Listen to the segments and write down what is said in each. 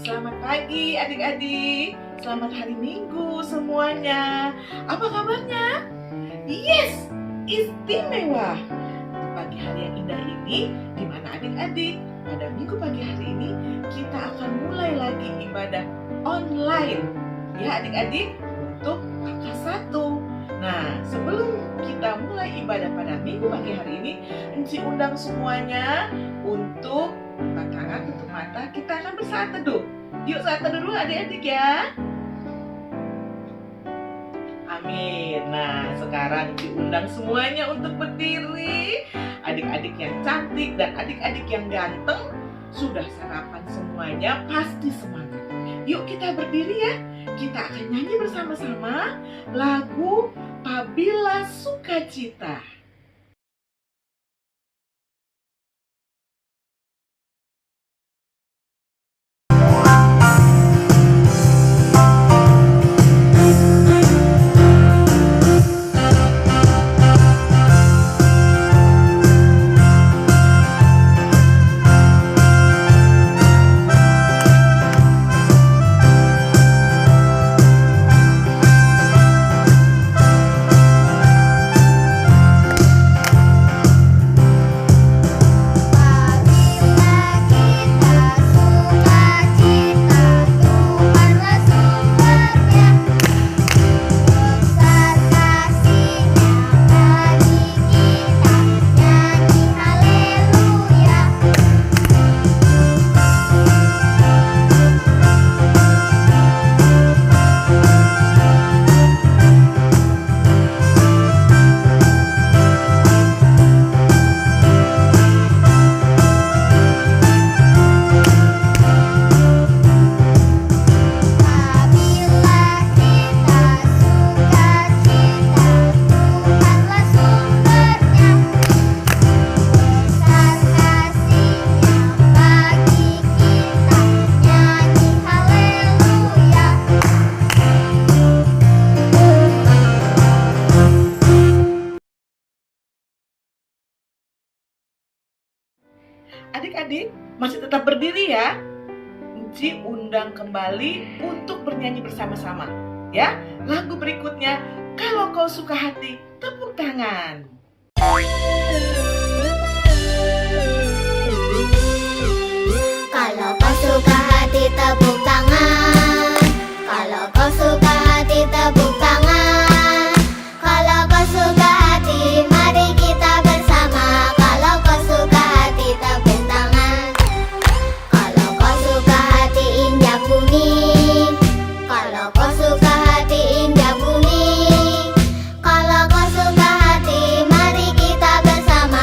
Selamat pagi adik-adik. Selamat hari Minggu semuanya. Apa kabarnya? Yes, istimewa. Di pagi hari yang indah ini, di mana adik-adik pada minggu pagi hari ini kita akan mulai lagi ibadah online. Ya adik-adik, untuk AK1. Nah, sebelum kita mulai ibadah pada minggu pagi hari ini, Enci undang semuanya untuk buka tangan, tutup mata, kita akan bersaat teduh. Yuk saat teduh dulu adik-adik ya. Amin. Nah, sekarang diundang semuanya untuk berdiri. Adik-adik yang cantik dan adik-adik yang ganteng, sudah sarapan semuanya, pasti semangat. Yuk kita berdiri ya. Kita akan nyanyi bersama-sama lagu Apabila Sukacita. Adik-adik masih tetap berdiri ya. Enci undang kembali untuk bernyanyi bersama-sama. Ya, lagu berikutnya, Kalau Kau Suka Hati, tepuk tangan. Kalau kau suka hati tepuk tangan. Kalau kau suka hati tepuk tangan. Kalau kau suka hati mari kita bersama. Kalau kau suka hati tepuk tangan. Kalau kau suka hati injak bumi. Kalau kau suka hati injak bumi. Kalau kau suka hati mari kita bersama.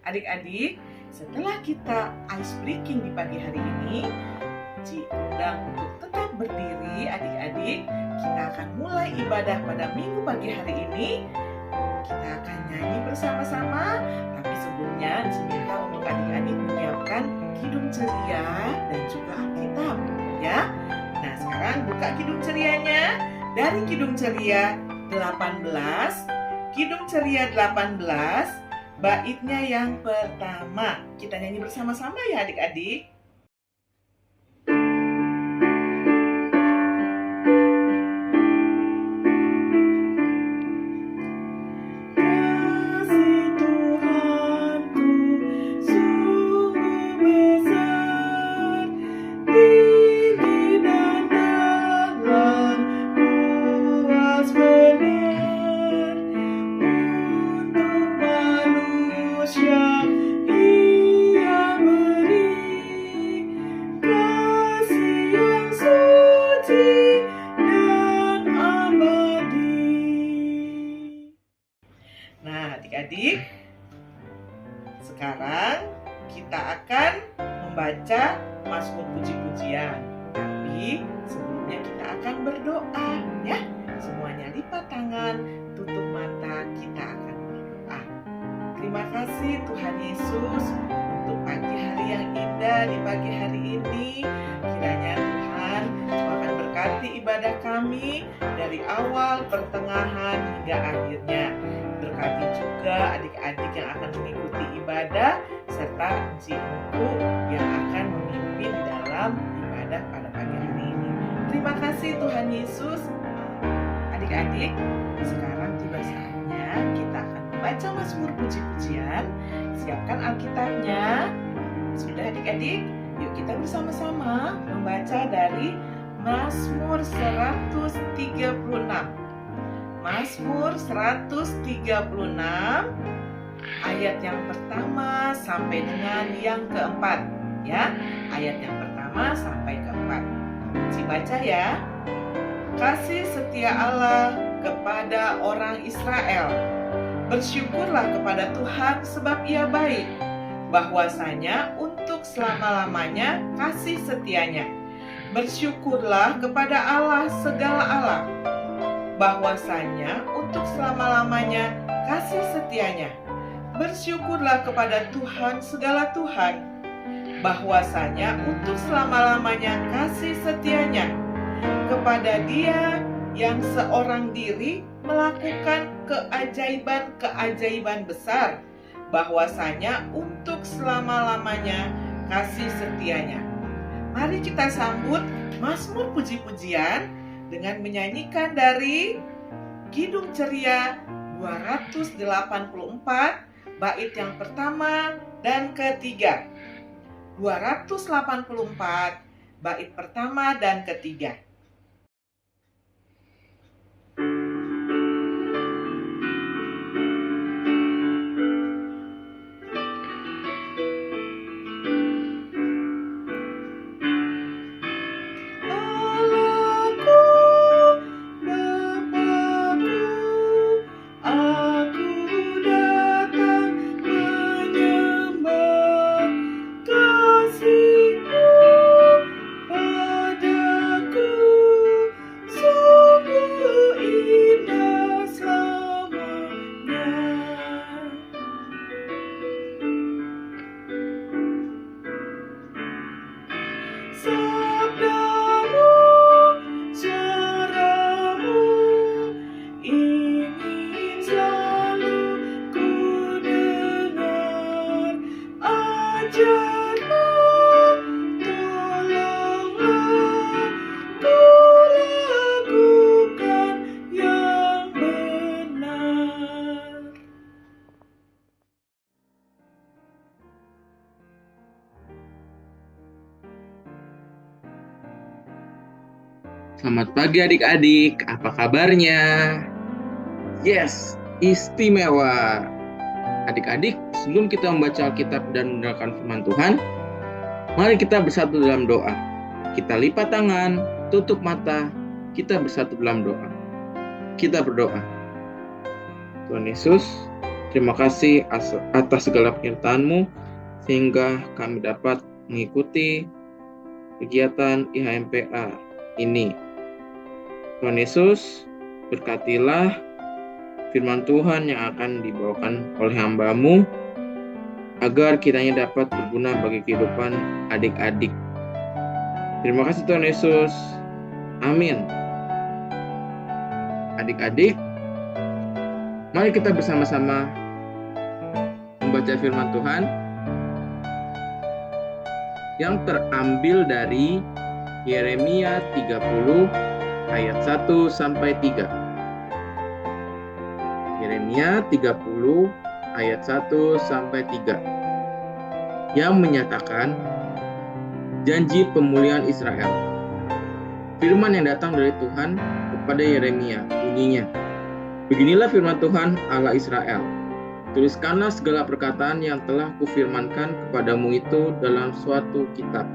Adik-adik, setelah kita ice breaking di pagi hari ini, diundang untuk tetap berdiri. Adik-adik, kita akan mulai ibadah pada minggu pagi hari ini. Kita akan nyanyi bersama-sama, tapi sebelumnya diminta untuk adik-adik menyiapkan kidung ceria dan juga Alkitab, ya. Nah, sekarang buka kidung cerianya. Dari kidung ceria 18, kidung ceria 18, baitnya yang pertama. Kita nyanyi bersama-sama ya adik-adik. Adik-adik, sekarang kita akan membaca Mazmur puji-pujian. Tapi sebelumnya kita akan berdoa, ya. Semuanya lipat tangan, tutup mata, kita akan berdoa. Terima kasih Tuhan Yesus untuk pagi hari yang indah di pagi hari ini. Kiranya Tuhan akan berkati ibadah kami dari awal, pertengahan, hingga akhirnya. Berkati juga adik-adik yang akan mengikuti ibadah serta Encik-Engku yang akan memimpin di dalam ibadah pada pagi hari ini. Terima kasih Tuhan Yesus. Adik-adik, sekarang tiba saatnya kita akan membaca Mazmur puji-pujian. Siapkan Alkitabnya. Sudah adik-adik? Yuk kita bersama-sama membaca dari Mazmur 136. Mazmur 136 ayat yang pertama sampai dengan yang keempat, ya. Ayat yang pertama sampai keempat. Baca ya. Kasih setia Allah kepada orang Israel. Bersyukurlah kepada Tuhan sebab Ia baik. Bahwasanya untuk selama-lamanya kasih setianya. Bersyukurlah kepada Allah segala Allah. Bahwasanya untuk selama-lamanya kasih setianya. Bersyukurlah kepada Tuhan segala Tuhan, bahwasanya untuk selama-lamanya kasih setianya. Kepada Dia yang seorang diri melakukan keajaiban-keajaiban besar, bahwasanya untuk selama-lamanya kasih setianya. Mari kita sambut Mazmur puji-pujian dengan menyanyikan dari Kidung Ceria 284, bait yang pertama dan ketiga. 284, bait pertama dan ketiga. Selamat pagi adik-adik, apa kabarnya? Yes, istimewa. Adik-adik, sebelum kita membaca Alkitab dan mendengarkan firman Tuhan, mari kita bersatu dalam doa. Kita lipat tangan, tutup mata, kita bersatu dalam doa. Kita berdoa. Tuhan Yesus, Terima kasih atas segala penyertaan-Mu sehingga kami dapat mengikuti kegiatan IHMPA ini. Tuhan Yesus, berkatilah firman Tuhan yang akan dibawakan oleh hamba-Mu agar kiranya dapat berguna bagi kehidupan adik-adik. Terima kasih Tuhan Yesus. Amin. Adik-adik, mari kita bersama-sama membaca firman Tuhan yang terambil dari Yeremia 30 ayat 1 sampai 3. Yeremia 30 ayat 1 sampai 3 yang menyatakan janji pemulihan Israel. Firman yang datang dari Tuhan kepada Yeremia bunyinya, beginilah firman Tuhan Allah Israel, tuliskanlah segala perkataan yang telah kufirmankan kepadamu itu dalam suatu kitab.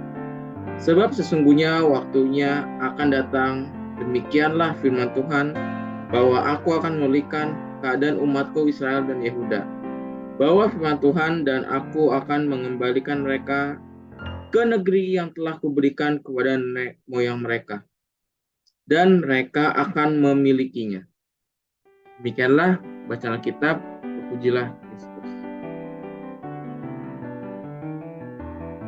Sebab sesungguhnya waktunya akan datang, demikianlah firman Tuhan, bahwa aku akan memulihkan keadaan umatku Israel dan Yehuda. Bahwa firman Tuhan, dan aku akan mengembalikan mereka ke negeri yang telah kuberikan kepada nenek moyang mereka, dan mereka akan memilikinya. Demikianlah bacaan Alkitab. Terpujilah Kristus.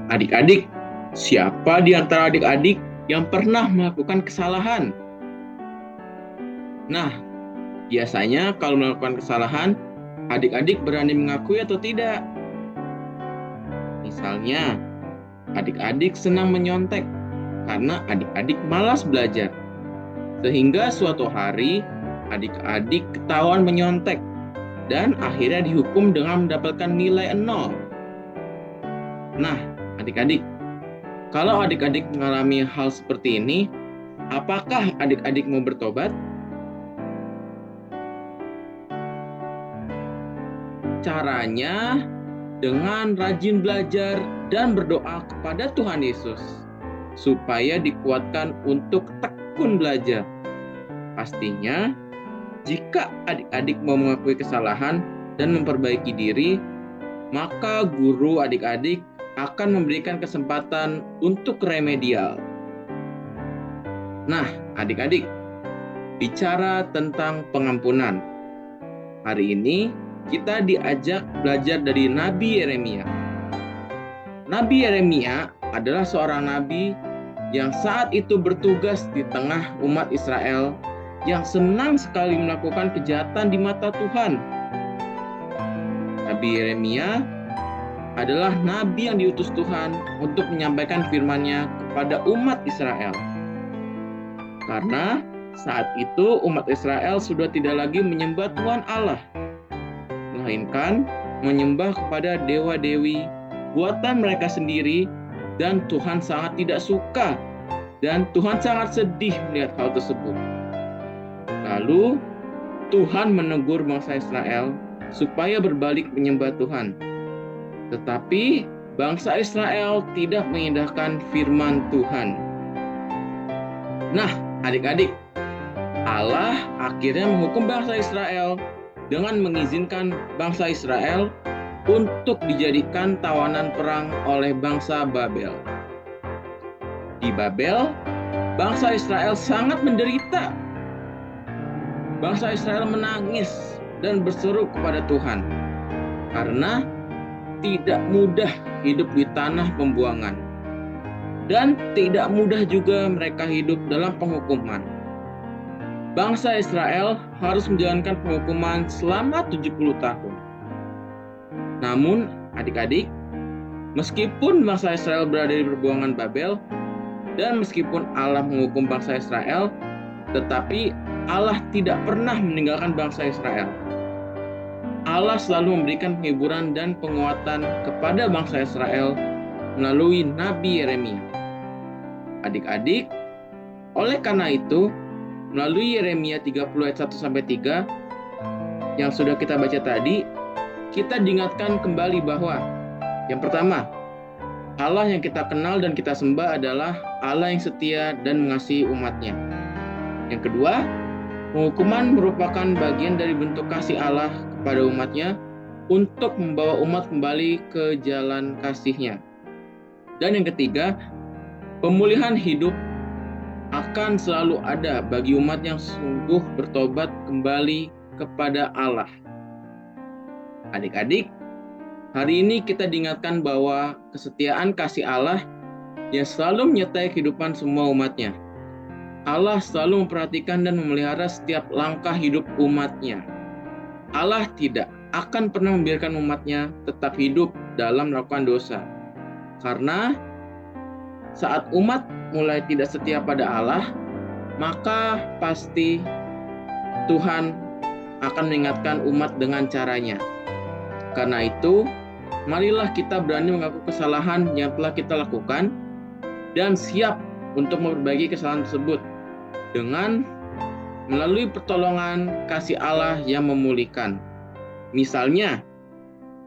Adik-adik, siapa di antara adik-adik yang pernah melakukan kesalahan? Nah, biasanya kalau melakukan kesalahan, adik-adik berani mengakui atau tidak? Misalnya, adik-adik senang menyontek karena adik-adik malas belajar. Sehingga suatu hari, adik-adik ketahuan menyontek dan akhirnya dihukum dengan mendapatkan nilai 0. Nah, adik-adik, kalau adik-adik mengalami hal seperti ini, apakah adik-adik mau bertobat? Caranya dengan rajin belajar dan berdoa kepada Tuhan Yesus supaya dikuatkan untuk tekun belajar. Pastinya, jika adik-adik mau mengakui kesalahan dan memperbaiki diri, maka guru adik-adik akan memberikan kesempatan untuk remedial. Nah, adik-adik, bicara tentang pengampunan. Hari ini kita diajak belajar dari Nabi Yeremia. Nabi Yeremia adalah seorang nabi yang saat itu bertugas di tengah umat Israel yang senang sekali melakukan kejahatan di mata Tuhan. Nabi Yeremia adalah nabi yang diutus Tuhan untuk menyampaikan firman-Nya kepada umat Israel. Karena saat itu umat Israel sudah tidak lagi menyembah Tuhan Allah, melainkan menyembah kepada dewa-dewi buatan mereka sendiri, dan Tuhan sangat tidak suka dan Tuhan sangat sedih melihat hal tersebut. Lalu Tuhan menegur bangsa Israel supaya berbalik menyembah Tuhan. Tetapi bangsa Israel tidak mengindahkan firman Tuhan. Nah, adik-adik, Allah akhirnya menghukum bangsa Israel dengan mengizinkan bangsa Israel untuk dijadikan tawanan perang oleh bangsa Babel. Di Babel, bangsa Israel sangat menderita. Bangsa Israel menangis dan berseru kepada Tuhan karena tidak mudah hidup di tanah pembuangan, dan tidak mudah juga mereka hidup dalam penghukuman. Bangsa Israel harus menjalankan penghukuman selama 70 tahun. Namun, adik-adik, meskipun bangsa Israel berada di perbuangan Babel, dan meskipun Allah menghukum bangsa Israel, tetapi Allah tidak pernah meninggalkan bangsa Israel. Allah selalu memberikan penghiburan dan penguatan kepada bangsa Israel melalui Nabi Yeremia. Adik-adik, oleh karena itu, melalui Yeremia 30 ayat 1-3 yang sudah kita baca tadi, kita diingatkan kembali bahwa yang pertama, Allah yang kita kenal dan kita sembah adalah Allah yang setia dan mengasihi umatnya. Yang kedua, penghukuman merupakan bagian dari bentuk kasih Allah kepada umatnya untuk membawa umat kembali ke jalan kasih-Nya. Dan yang ketiga, pemulihan hidup akan selalu ada bagi umat yang sungguh bertobat kembali kepada Allah. Adik-adik, hari ini kita diingatkan bahwa kesetiaan kasih Allah yang selalu menyertai kehidupan semua umat-Nya. Allah selalu memperhatikan dan memelihara setiap langkah hidup umat-Nya. Allah tidak akan pernah membiarkan umat-Nya tetap hidup dalam melakukan dosa. Karena saat umat mulai tidak setia pada Allah, maka pasti Tuhan akan mengingatkan umat dengan caranya. Karena itu, marilah kita berani mengaku kesalahan yang telah kita lakukan dan siap untuk memperbaiki kesalahan tersebut dengan melalui pertolongan kasih Allah yang memulihkan. Misalnya,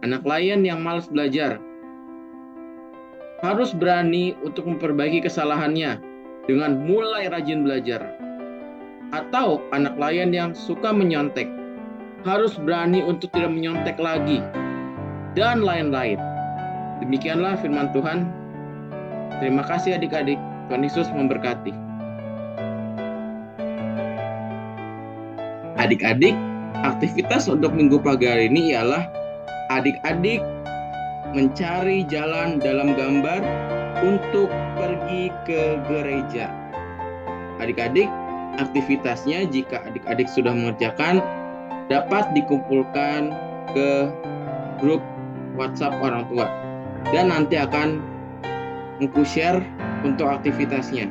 anak layan yang malas belajar harus berani untuk memperbaiki kesalahannya dengan mulai rajin belajar. Atau anak layan yang suka menyontek harus berani untuk tidak menyontek lagi, dan lain-lain. Demikianlah firman Tuhan. Terima kasih adik-adik. Tuhan Yesus memberkati. Adik-adik, aktivitas untuk minggu pagi hari ini ialah adik-adik mencari jalan dalam gambar untuk pergi ke gereja. Adik-adik, aktivitasnya jika adik-adik sudah mengerjakan dapat dikumpulkan ke grup WhatsApp orang tua dan nanti akan share untuk aktivitasnya.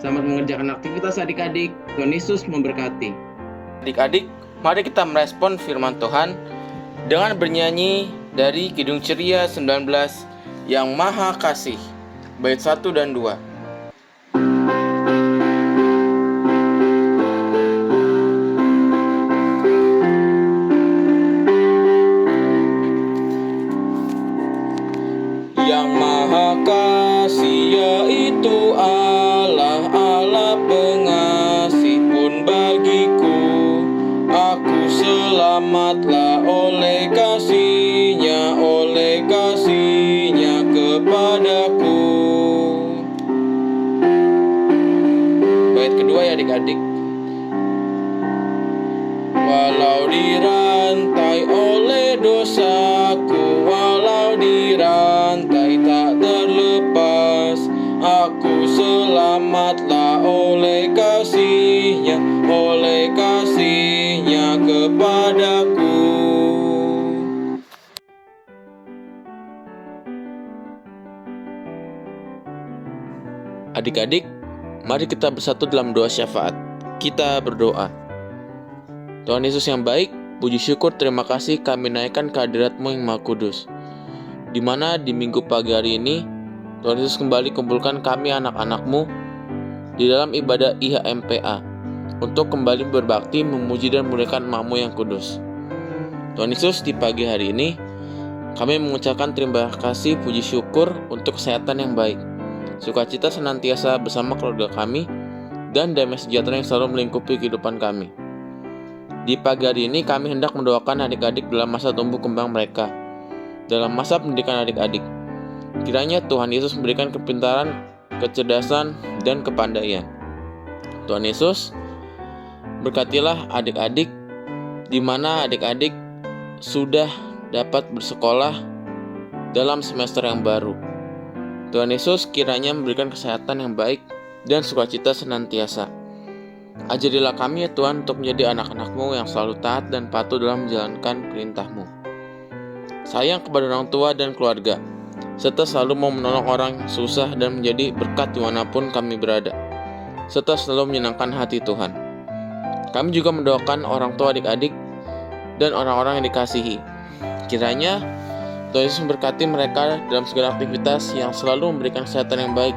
Selamat mengerjakan aktivitas adik-adik. Tuhan Yesus memberkati. Adik-adik, mari kita merespon firman Tuhan dengan bernyanyi dari Kidung Ceria 19 yang Maha Kasih, bait 1 dan 2. Yang Maha Kasih yaitu Allah, Allah pengasih pun bagiku. Aku selamatlah oleh kasih-Nya kepadaku. Bait kedua ya adik-adik. Walau dirantai oleh dosaku, walau dirantai tak terlepas, aku selamatlah oleh kasih-Nya kepadaku. Adik-adik, mari kita bersatu dalam doa syafaat. Kita berdoa. Tuhan Yesus yang baik, puji syukur terima kasih kami naikkan kehadirat-Mu yang Maha Kudus, di mana di minggu pagi hari ini Tuhan Yesus kembali kumpulkan kami anak-anak-Mu di dalam ibadah IHMPA untuk kembali berbakti, memuji dan memuliakan nama-Mu yang kudus. Tuhan Yesus, di pagi hari ini kami mengucapkan terima kasih, puji syukur untuk kesehatan yang baik, sukacita senantiasa bersama keluarga kami, dan damai sejahtera yang selalu melingkupi kehidupan kami. Di pagi hari ini kami hendak mendoakan adik-adik dalam masa tumbuh kembang mereka, dalam masa pendidikan adik-adik. Kiranya Tuhan Yesus memberikan kepintaran, kecerdasan, dan kepandaian. Tuhan Yesus, berkatilah adik-adik di mana adik-adik sudah dapat bersekolah dalam semester yang baru. Tuhan Yesus kiranya memberikan kesehatan yang baik dan sukacita senantiasa. Ajarilah kami ya Tuhan untuk menjadi anak-anak-Mu yang selalu taat dan patuh dalam menjalankan perintah-Mu. Sayang kepada orang tua dan keluarga, serta selalu mau menolong orang yang susah dan menjadi berkat dimanapun kami berada, serta selalu menyenangkan hati Tuhan. Kami juga mendoakan orang tua adik-adik dan orang-orang yang dikasihi. Kiranya Tuhan Yesus memberkati mereka dalam segala aktivitas yang selalu memberikan kesehatan yang baik.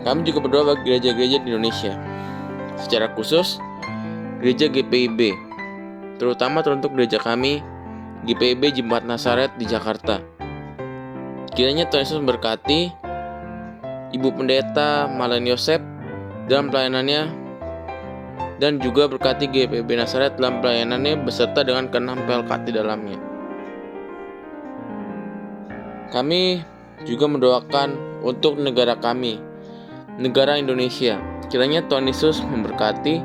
Kami juga berdoa bagi gereja-gereja di Indonesia, secara khusus gereja GPIB, terutama untuk gereja kami GPIB Jemaat Nazaret di Jakarta. Kiranya Tuhan Yesus memberkati Ibu Pendeta Malen Yosep dalam pelayanannya, dan juga berkati GPIB Nazaret dalam pelayanannya beserta dengan ke-6 PLK di dalamnya. Kami juga mendoakan untuk negara kami, negara Indonesia. Kiranya Tuhan Yesus memberkati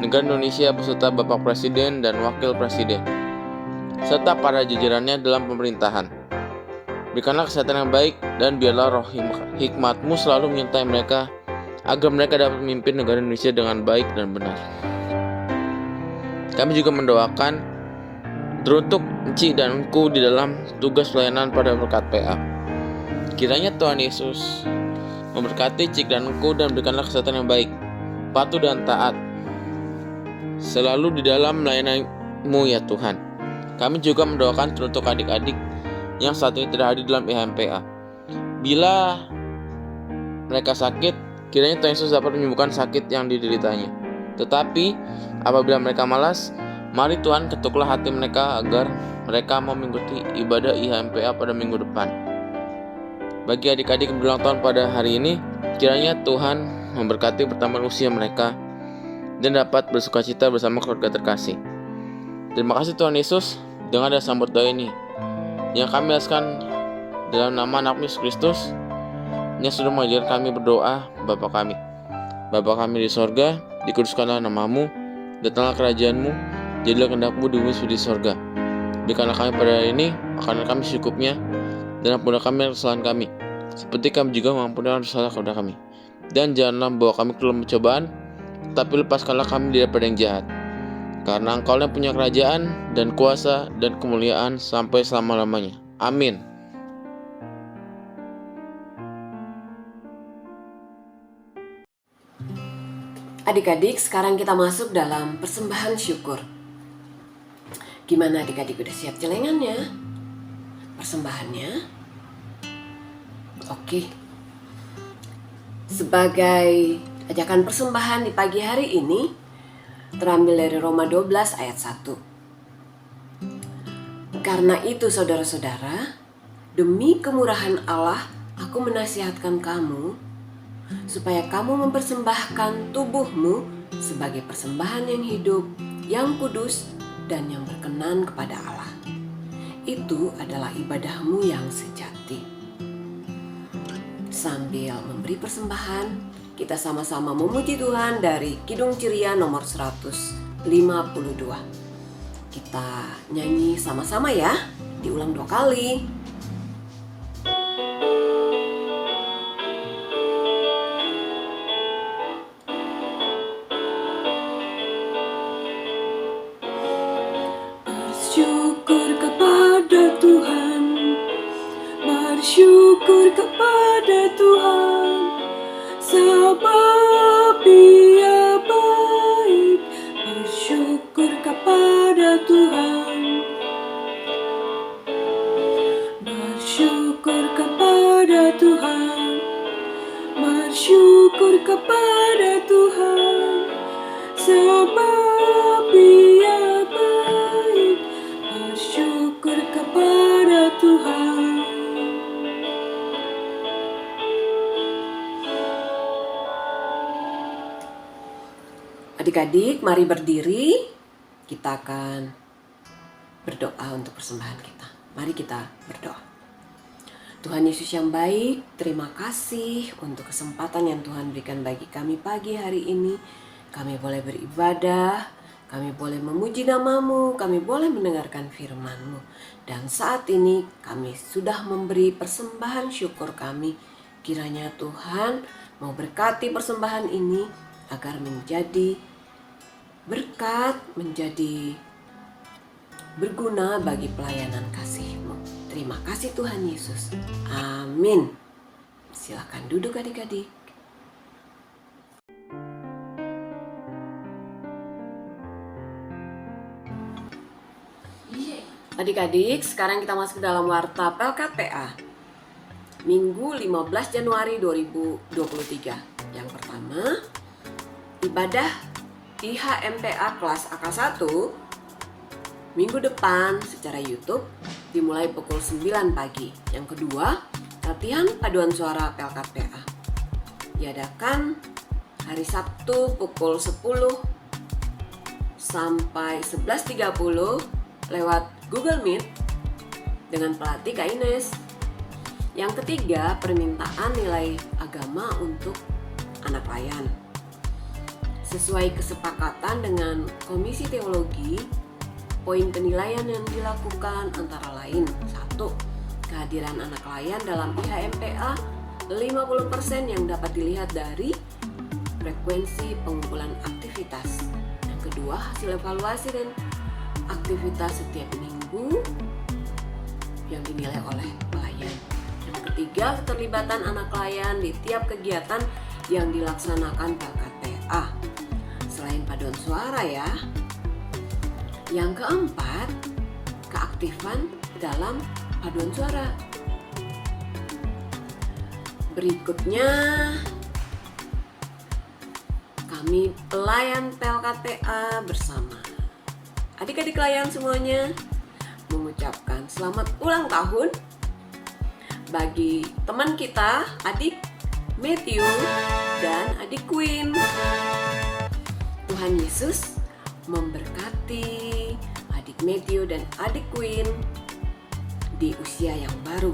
negara Indonesia beserta Bapak Presiden dan Wakil Presiden, serta para jajarannya dalam pemerintahan. Berikanlah kesehatan yang baik dan biarlah roh hikmat-Mu selalu menyertai mereka agar mereka dapat memimpin negara Indonesia dengan baik dan benar. Kami juga mendoakan teruntuk Enci dan Engku di dalam tugas pelayanan pada berkat PA. Kiranya Tuhan Yesus memberkati Cik dan Engku dan berikanlah kesehatan yang baik, patuh dan taat selalu di dalam melayani-Mu ya Tuhan. Kami juga mendoakan teruntuk adik-adik yang saat ini tidak hadir dalam IHMPA. Bila mereka sakit, kiranya Tuhan Yesus dapat menyembuhkan sakit yang dideritanya. Tetapi apabila mereka malas, mari Tuhan ketuklah hati mereka agar mereka mau mengikuti ibadah IHMPA pada minggu depan. Bagi adik-adik yang berulang tahun pada hari ini, kiranya Tuhan memberkati pertambahan usia mereka dan dapat bersukacita bersama keluarga terkasih. Terima kasih Tuhan Yesus, dengan ada sambut doa ini yang kami alaskan dalam nama anak Yesus Kristus yang sudah mengajar kami berdoa. Bapa kami di sorga, dikuduskanlah nama-Mu, datanglah kerajaan-Mu, jadilah kehendak-Mu di bumi seperti di sorga. Berikanlah kami pada hari ini makanan kami secukupnya, dan ampunilah kami kesalahan kami, seperti kami juga mengampuni orang bersalah kepada kami. Dan janganlah membawa kami ke dalam pencobaan, tapi lepaskanlah kami daripada yang jahat. Karena Engkau yang punya kerajaan dan kuasa dan kemuliaan sampai selama-lamanya. Amin. Adik-adik, sekarang kita masuk dalam persembahan syukur. Gimana adik-adik, udah siap celengannya? Persembahannya? Oke. Sebagai ajakan persembahan di pagi hari ini, terambil dari Roma 12 ayat 1. Karena itu saudara-saudara, demi kemurahan Allah, aku menasihatkan kamu, supaya kamu mempersembahkan tubuhmu sebagai persembahan yang hidup, yang kudus, dan yang berkenan kepada Allah. Itu adalah ibadahmu yang sejati. Sambil memberi persembahan, kita sama-sama memuji Tuhan dari Kidung Ceria nomor 152. Kita nyanyi sama-sama ya, diulang 2 kali. Bersyukur kepada Tuhan, bersyukur kepada Tuhan, sebab Dia baik. Bersyukur kepada Tuhan, bersyukur kepada Tuhan, bersyukur kepada Tuhan, sebab Dia baik. Bersyukur kepada Tuhan. Adik-adik, mari berdiri. Kita akan berdoa untuk persembahan kita. Mari kita berdoa. Tuhan Yesus yang baik, terima kasih untuk kesempatan yang Tuhan berikan bagi kami pagi hari ini. Kami boleh beribadah, kami boleh memuji nama-Mu, kami boleh mendengarkan firman-Mu. Dan saat ini kami sudah memberi persembahan syukur kami. Kiranya Tuhan mau berkati persembahan ini agar menjadi berkat, menjadi berguna bagi pelayanan kasih-Mu. Terima kasih Tuhan Yesus. Amin. Silakan duduk adik-adik. Adik-adik, sekarang kita masuk dalam warta Pelkat PA Minggu 15 Januari 2023. Yang pertama, ibadah IHMPA kelas AK1 minggu depan secara YouTube dimulai pukul 9 pagi. Yang kedua, latihan paduan suara Pelkat PA diadakan hari Sabtu pukul 10 sampai 11.30 lewat Google Meet dengan pelatih Kak Ines. Yang ketiga, permintaan nilai agama untuk anak layan. Sesuai kesepakatan dengan Komisi Teologi, poin penilaian yang dilakukan antara lain: 1. Kehadiran anak layan dalam IHMPA 50% yang dapat dilihat dari frekuensi pengumpulan aktivitas. Yang kedua, hasil evaluasi dan aktivitas setiap minggu yang dinilai oleh pelayan. Yang ketiga, keterlibatan anak layan di tiap kegiatan yang dilaksanakan PLKTA selain paduan suara ya. Yang keempat, keaktifan dalam paduan suara. Berikutnya, kami pelayan PLKTA bersama adik-adik layan semuanya mengucapkan selamat ulang tahun bagi teman kita, adik Matthew dan adik Queen. Tuhan Yesus memberkati adik Matthew dan adik Queen di usia yang baru.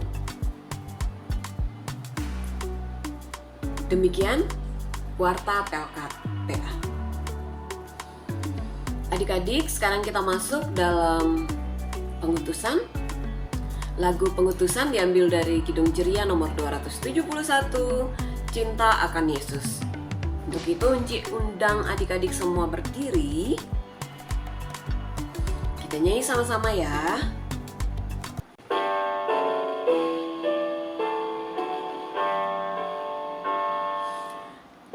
Demikian Warta PLKTA. Adik-adik, sekarang kita masuk dalam pengutusan. Lagu pengutusan diambil dari Kidung Ceria nomor 271, Cinta Akan Yesus. Untuk itu Unci undang adik-adik semua berdiri. Kita nyanyi sama-sama ya.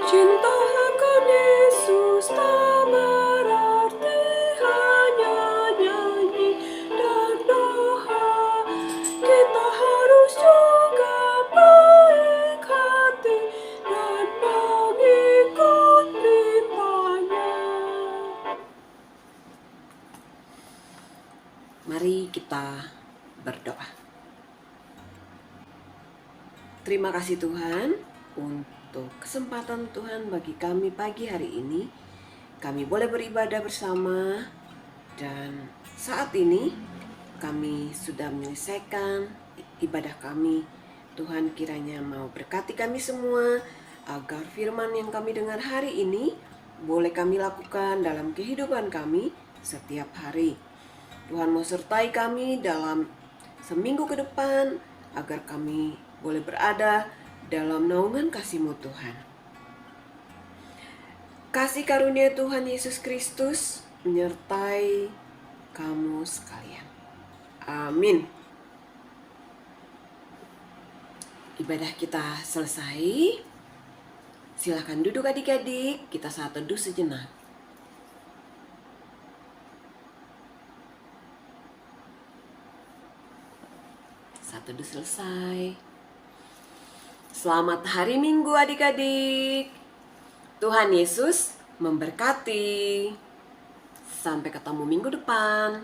Cinta akan Yesus tak berarti hanya nyanyi dan doa. Kita harus juga baik hati dan mengikut perintahnya. Mari kita berdoa. Terima kasih Tuhan untuk kesempatan Tuhan bagi kami pagi hari ini. Kami boleh beribadah bersama, dan saat ini kami sudah menyelesaikan ibadah kami. Tuhan kiranya mau berkati kami semua agar firman yang kami dengar hari ini boleh kami lakukan dalam kehidupan kami setiap hari. Tuhan mau sertai kami dalam seminggu ke depan agar kami boleh berada dalam naungan kasih-Mu Tuhan. Kasih karunia Tuhan Yesus Kristus menyertai kamu sekalian. Amin. Ibadah kita selesai. Silakan duduk adik-adik, kita saat teduh sejenak. Saat teduh selesai. Selamat hari Minggu adik-adik. Tuhan Yesus memberkati. Sampai ketemu minggu depan.